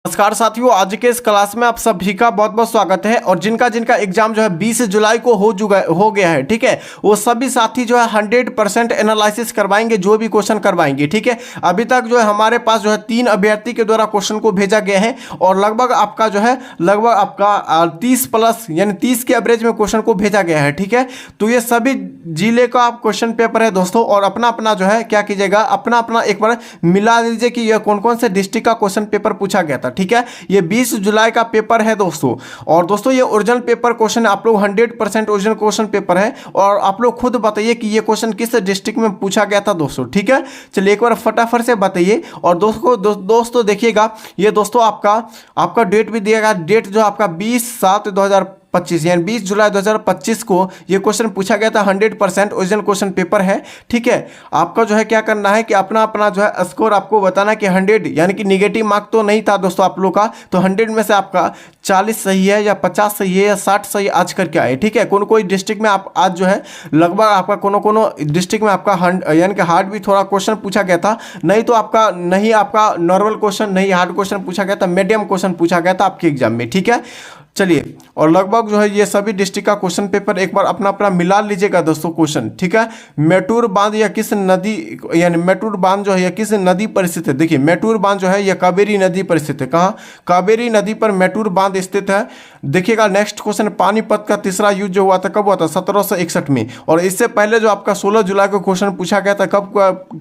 नमस्कार साथियों, आज के इस क्लास में आप सभी का बहुत बहुत स्वागत है। और जिनका जिनका एग्जाम जो है 20 जुलाई को हो गया है, ठीक है, वो सभी साथी जो है 100% एनालिसिस करवाएंगे, जो भी क्वेश्चन करवाएंगे, ठीक है। अभी तक जो है हमारे पास जो है 3 अभ्यर्थी के द्वारा क्वेश्चन को भेजा गया है और लगभग आपका जो है 30 प्लस यानी 30 के एवरेज में क्वेश्चन को भेजा गया है, ठीक है। तो ये सभी जिले का आप क्वेश्चन पेपर है दोस्तों, और अपना अपना जो है क्या कीजिएगा, अपना अपना एक बार मिला लीजिए कि यह कौन कौन से डिस्ट्रिक्ट का क्वेश्चन पेपर पूछा गया था, ठीक है। ये 20 जुलाई का पेपर है दोस्तों। और दोस्तों ये ओरिजिनल पेपर क्वेश्चन आप लोग 100% ओरिजिनल क्वेश्चन पेपर है, और आप लोग खुद बताइए कि ये क्वेश्चन किस डिस्ट्रिक्ट में पूछा गया था दोस्तों, ठीक है। चलिए एक बार फटाफट से बताइए। और दोस्तों देखिएगा, ये दोस्तों आपका डेट भी दिएगा। डेट जो आपका 20/7/2025 यानी 20 जुलाई 2025 को ये क्वेश्चन पूछा गया था। 100% ओरिजिनल क्वेश्चन पेपर है, ठीक है। आपका जो है क्या करना है कि अपना अपना जो है स्कोर आपको बताना कि 100 यानी कि निगेटिव मार्क तो नहीं था दोस्तों आप लोग का, तो 100 में से आपका 40 सही है या 50 सही है या 60 सही आज करके आए, ठीक है। कोई डिस्ट्रिक्ट में आप आज जो है लगभग आपका कोनो डिस्ट्रिक्ट में आपका यानी कि हार्ड भी थोड़ा क्वेश्चन पूछा गया था, नहीं तो आपका नॉर्मल क्वेश्चन नहीं, हार्ड क्वेश्चन पूछा गया था, मीडियम क्वेश्चन पूछा गया था आपके एग्जाम में, ठीक है। चलिए, और लगभग जो है ये सभी डिस्ट्रिक्ट का क्वेश्चन पेपर एक बार अपना अपना मिला लीजिएगा दोस्तों क्वेश्चन, ठीक है। मेटूर बांध या किस नदी, यानी मेटूर बांध जो है यह किस नदी पर स्थित है। देखिए मेटूर बांध जो है यह कावेरी नदी पर स्थित है। कहाँ? कावेरी नदी पर मेटूर बांध स्थित है। देखिएगा नेक्स्ट क्वेश्चन, पानीपत का तीसरा युद्ध जो हुआ था कब हुआ था? 1761 में। और इससे पहले जो आपका 16 जुलाई को क्वेश्चन पूछा गया था, कब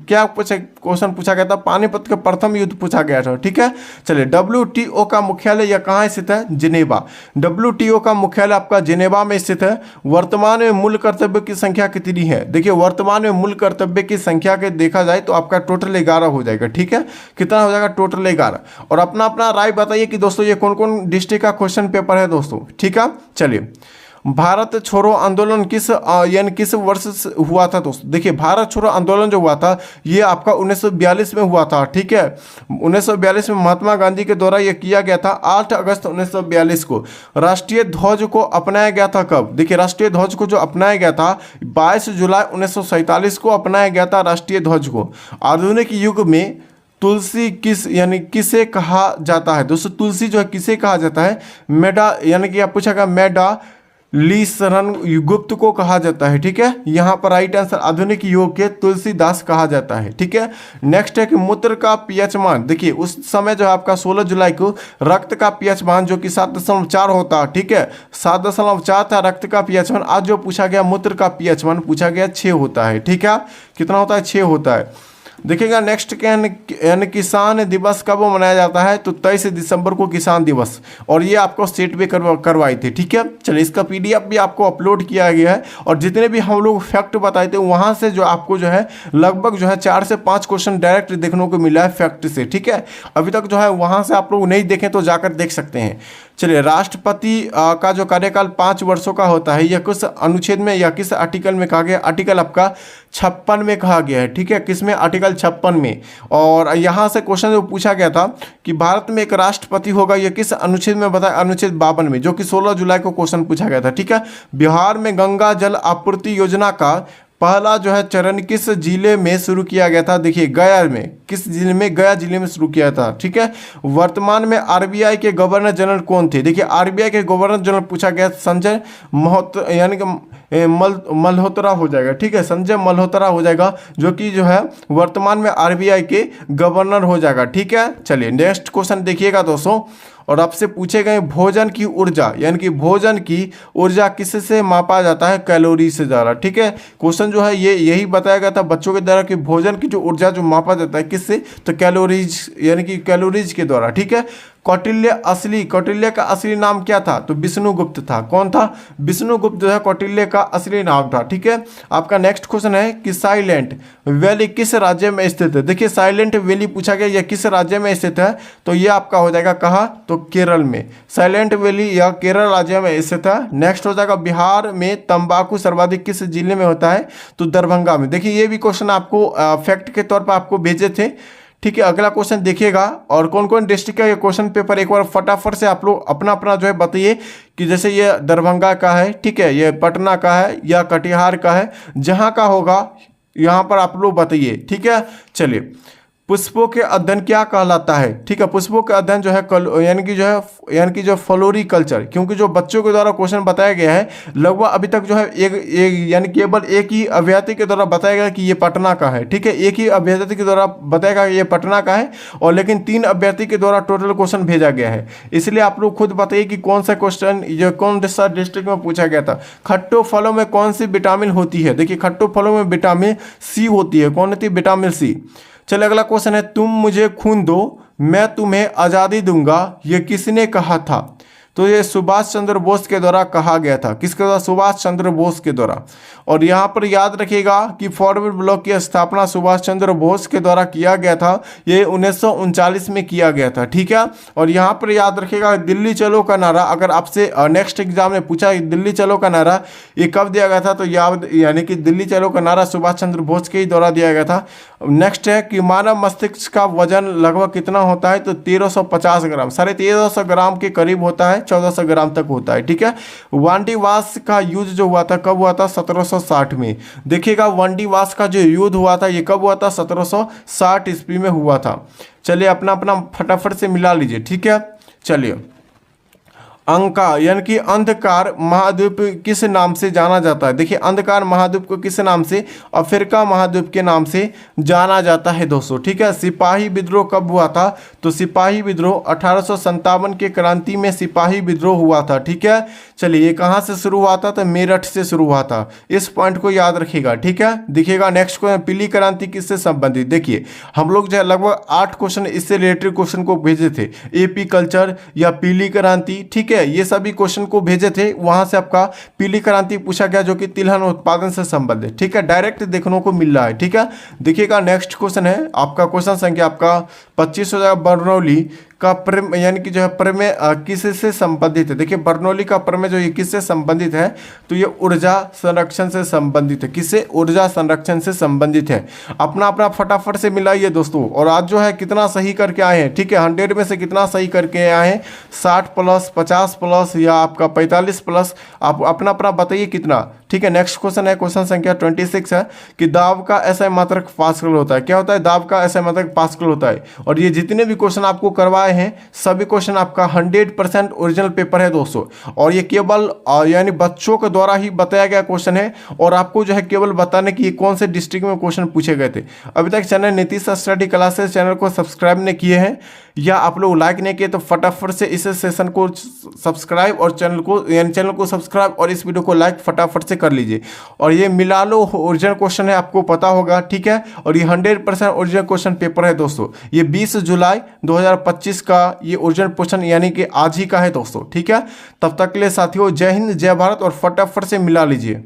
क्या क्वेश्चन पूछा गया था? पानीपत का प्रथम युद्ध पूछा गया था, ठीक है। चलिए, WTO का मुख्यालय यह कहाँ स्थित है? जिनेवा। WTO का मुख्यालय आपका जिनेवा में स्थित है। वर्तमान में मूल कर्तव्य की संख्या कितनी है? देखिए वर्तमान में मूल कर्तव्य की संख्या के देखा जाए तो आपका टोटल 11 हो जाएगा, ठीक है। कितना हो जाएगा? टोटल 11। और अपना अपना राय बताइए कि दोस्तों ये कौन कौन डिस्ट्रिक्ट का क्वेश्चन पेपर है दोस्तों, ठीक है। चलिए, भारत छोड़ो आंदोलन किस वर्ष हुआ था दोस्तों? देखिए भारत छोड़ो आंदोलन जो हुआ था ये आपका 1942 में हुआ था, ठीक है। 1942 में महात्मा गांधी के द्वारा ये किया गया था। 8 अगस्त 1942 को राष्ट्रीय ध्वज को अपनाया गया था। कब? देखिए राष्ट्रीय ध्वज को जो अपनाया गया था 22 जुलाई 1947 को अपनाया गया था राष्ट्रीय ध्वज को। आधुनिक युग में तुलसी किसे कहा जाता है दोस्तों? तुलसी जो है किसे कहा जाता है? मेडा यानी कि आप पूछेगा मेडा ली शरण गुप्त को कहा जाता है, ठीक है। यहाँ पर राइट आंसर आधुनिक युग के तुलसीदास कहा जाता है, ठीक है। नेक्स्ट है कि मूत्र का पीएच मान। देखिए उस समय जो है आपका 16 जुलाई को रक्त का पीएच मान जो कि 7.4 होता है, ठीक है। 7.4 था रक्त का पीएच मान। आज जो पूछा गया मूत्र का पीएच मान पूछा गया 6 होता है, ठीक है। कितना होता है? 6 होता है। देखिएगा नेक्स्ट क्या है, किसान दिवस कब मनाया जाता है? तो 23 दिसंबर को किसान दिवस। और ये आपको सेट भी करवाई थी, ठीक है। चलिए, इसका PDF भी आपको अपलोड किया गया है। और जितने भी हम लोग फैक्ट बताए थे वहाँ से जो आपको जो है लगभग जो है 4 से 5 क्वेश्चन डायरेक्ट देखने को मिला है फैक्ट से, ठीक है। अभी तक जो है वहाँ से आप लोग नहीं देखें तो जाकर देख सकते हैं। चलिए, राष्ट्रपति का जो कार्यकाल 5 वर्षों का होता है यह किस अनुच्छेद में या किस आर्टिकल में कहा गया? आर्टिकल आपका 56 में कहा गया है, ठीक है। किस में? आर्टिकल 56 में। और यहाँ से क्वेश्चन जो पूछा गया था कि भारत में एक राष्ट्रपति होगा, यह किस अनुच्छेद में बताया? अनुच्छेद 52 में, जो कि 16 जुलाई को क्वेश्चन पूछा गया था, ठीक है। बिहार में गंगा जल आपूर्ति योजना का पहला जो है चरण किस जिले में शुरू किया गया था? देखिए गया में। किस जिले में? गया जिले में शुरू किया था, ठीक है। वर्तमान में RBI के गवर्नर जनरल कौन थे? देखिए RBI के गवर्नर जनरल पूछा गया संजय यानी कि मल्होत्रा हो जाएगा, ठीक है। संजय मल्होत्रा हो जाएगा, जो कि जो है वर्तमान में RBI के गवर्नर हो जाएगा, ठीक है। चलिए नेक्स्ट क्वेश्चन देखिएगा दोस्तों, और आपसे पूछे गए भोजन की ऊर्जा यानी कि भोजन की ऊर्जा किससे मापा जाता है? कैलोरी से द्वारा, ठीक है। क्वेश्चन जो है यही बताया गया था बच्चों के द्वारा कि भोजन की जो ऊर्जा जो मापा जाता है किससे? तो कैलोरीज यानी कि कैलोरीज के द्वारा, ठीक है। कौटिल्य का असली नाम क्या था? तो विष्णुगुप्त था। कौन था? विष्णुगुप्त जो है कौटिल्य का असली नाम था, ठीक है। आपका नेक्स्ट क्वेश्चन है कि साइलेंट वैली किस राज्य में स्थित है? देखिए साइलेंट वैली पूछा गया यह किस राज्य में स्थित है? तो ये आपका हो जाएगा कहाँ? तो केरल में। साइलेंट वैली यह केरल राज्य में स्थित है। नेक्स्ट हो जाएगा बिहार में तंबाकू सर्वाधिक किस जिले में होता है? तो दरभंगा में। देखिए ये भी क्वेश्चन आपको फैक्ट के तौर पर आपको भेजे थे, ठीक है। अगला क्वेश्चन देखिएगा, और कौन कौन डिस्ट्रिक्ट का ये क्वेश्चन पेपर एक बार फटाफट से आप लोग अपना अपना जो है बताइए कि जैसे ये दरभंगा का है, ठीक है, ये पटना का है या कटिहार का है, जहाँ का होगा यहाँ पर आप लोग बताइए, ठीक है। चलिए, पुष्पों के अध्ययन क्या कहलाता है? ठीक है, पुष्पों के अध्ययन जो है यानी कि जो फ्लोरिकल्चर, क्योंकि जो बच्चों के द्वारा क्वेश्चन बताया गया है लगभग अभी तक जो है एक यानी केवल एक ही अभ्यर्थी के द्वारा बताया गया कि ये पटना का है। ठीक है, एक ही अभ्यर्थी के द्वारा बताया ये पटना का है, और लेकिन 3 अभ्यर्थी के द्वारा टोटल क्वेश्चन भेजा गया है। इसलिए आप लोग खुद बताइए कि कौन सा क्वेश्चन ये कौन सा डिस्ट्रिक्ट में पूछा गया था। खट्टो फलों में कौन सी विटामिन होती है? देखिए, खट्टो फलों में विटामिन सी होती है। कौन होती है? Vitamin C. चलिए अगला क्वेश्चन है, तुम मुझे खून दो मैं तुम्हें आज़ादी दूंगा, ये किसने कहा था? तो ये सुभाष चंद्र बोस के द्वारा कहा गया था। किसके द्वारा? सुभाष चंद्र बोस के द्वारा। और यहाँ पर याद रखिएगा कि फॉरवर्ड ब्लॉक की स्थापना सुभाष चंद्र बोस के द्वारा किया गया था। ये 1939 में किया गया था। ठीक है, और यहाँ पर याद रखिएगा दिल्ली चलो का नारा, अगर आपसे नेक्स्ट एग्जाम में पूछा दिल्ली चलो का नारा ये कब दिया गया था, तो यानी कि दिल्ली चलो का नारा सुभाष चंद्र बोस के ही द्वारा दिया गया था। नेक्स्ट है कि मानव मस्तिष्क का वजन लगभग कितना होता है? तो 1350 ग्राम, 1350 ग्राम के करीब होता है, 1400 ग्राम तक होता है। ठीक है, वांडी वास का युद्ध जो हुआ था कब हुआ था? 1760 में। देखिएगा वांडी वास का जो युद्ध हुआ था ये कब हुआ था? 1760 ईस्वी में हुआ था। चलिए अपना अपना फटाफट से मिला लीजिए। ठीक है, चलिए अंका यानी कि अंधकार महाद्वीप किस नाम से जाना जाता है? देखिए अंधकार महाद्वीप को किस नाम से? अफ्रीका महाद्वीप के नाम से जाना जाता है दोस्तों। ठीक है, सिपाही विद्रोह कब हुआ था? तो सिपाही विद्रोह 1857 के क्रांति में सिपाही विद्रोह हुआ था। ठीक है, चलिए ये कहाँ से शुरू हुआ था? तो मेरठ से शुरू हुआ था। इस पॉइंट को याद रखिएगा। ठीक है, देखिएगा नेक्स्ट क्वेश्चन, पीली क्रांति किससे संबंधित? देखिए हम लोग जो है लगभग 8 क्वेश्चन इससे रिलेटेड क्वेश्चन को भेजे थे, एपी कल्चर या पीली क्रांति। ठीक है, ये सभी क्वेश्चन को भेजे थे, वहां से आपका पीली क्रांति पूछा गया जो कि तिलहन उत्पादन से संबंधित। ठीक है, डायरेक्ट देखने को मिल रहा है। ठीक है, देखिएगा नेक्स्ट क्वेश्चन है आपका, क्वेश्चन संख्या आपका 25 हो जाएगा। बर्नौली का प्रमेय यानी कि जो है प्रमेय किससे संबंधित है? देखिए बर्नौली का प्रमेय जो ये किससे संबंधित है? तो ये ऊर्जा संरक्षण से संबंधित है। किससे? ऊर्जा संरक्षण से संबंधित है। अपना अपना फटाफट से मिलाइए दोस्तों। और आज जो है कितना सही करके आए हैं? ठीक है, 100 में से कितना सही करके आए हैं? 60 प्लस, 50 प्लस या आपका 45 प्लस? आप अपना अपना बताइए कितना। ठीक है, नेक्स्ट क्वेश्चन है, क्वेश्चन संख्या 26 है कि दाब का एसआई मात्रक पास्कल होता है। क्या होता है? दाब का एसआई मात्रक पास्कल होता है। और ये जितने भी क्वेश्चन आपको करवाए हैं सभी क्वेश्चन आपका 100% ओरिजिनल पेपर है दोस्तों। और ये केवल यानी बच्चों के द्वारा ही बताया गया क्वेश्चन है, और आपको जो है केवल बताने कि ये कौन से डिस्ट्रिक्ट में क्वेश्चन पूछे गए थे। अभी तक channel Nitish study classes channel को सब्सक्राइब नहीं किए हैं या आप लोग लाइक नहीं किए तो फटाफट से इस सेशन को सब्सक्राइब और चैनल को सब्सक्राइब और इस वीडियो को लाइक फटाफट से कर लीजिए। और ये मिला लो ओरिजिनल क्वेश्चन है, आपको पता होगा। ठीक है, और ये 100% ओरिजिनल क्वेश्चन पेपर है दोस्तों। ये 20 जुलाई 2025 का ये ओरिजिनल क्वेश्चन यानी कि आज ही का है दोस्तों। ठीक है, तब तक के लिए साथियों जय हिंद, जय भारत, और फटाफट से मिला लीजिए।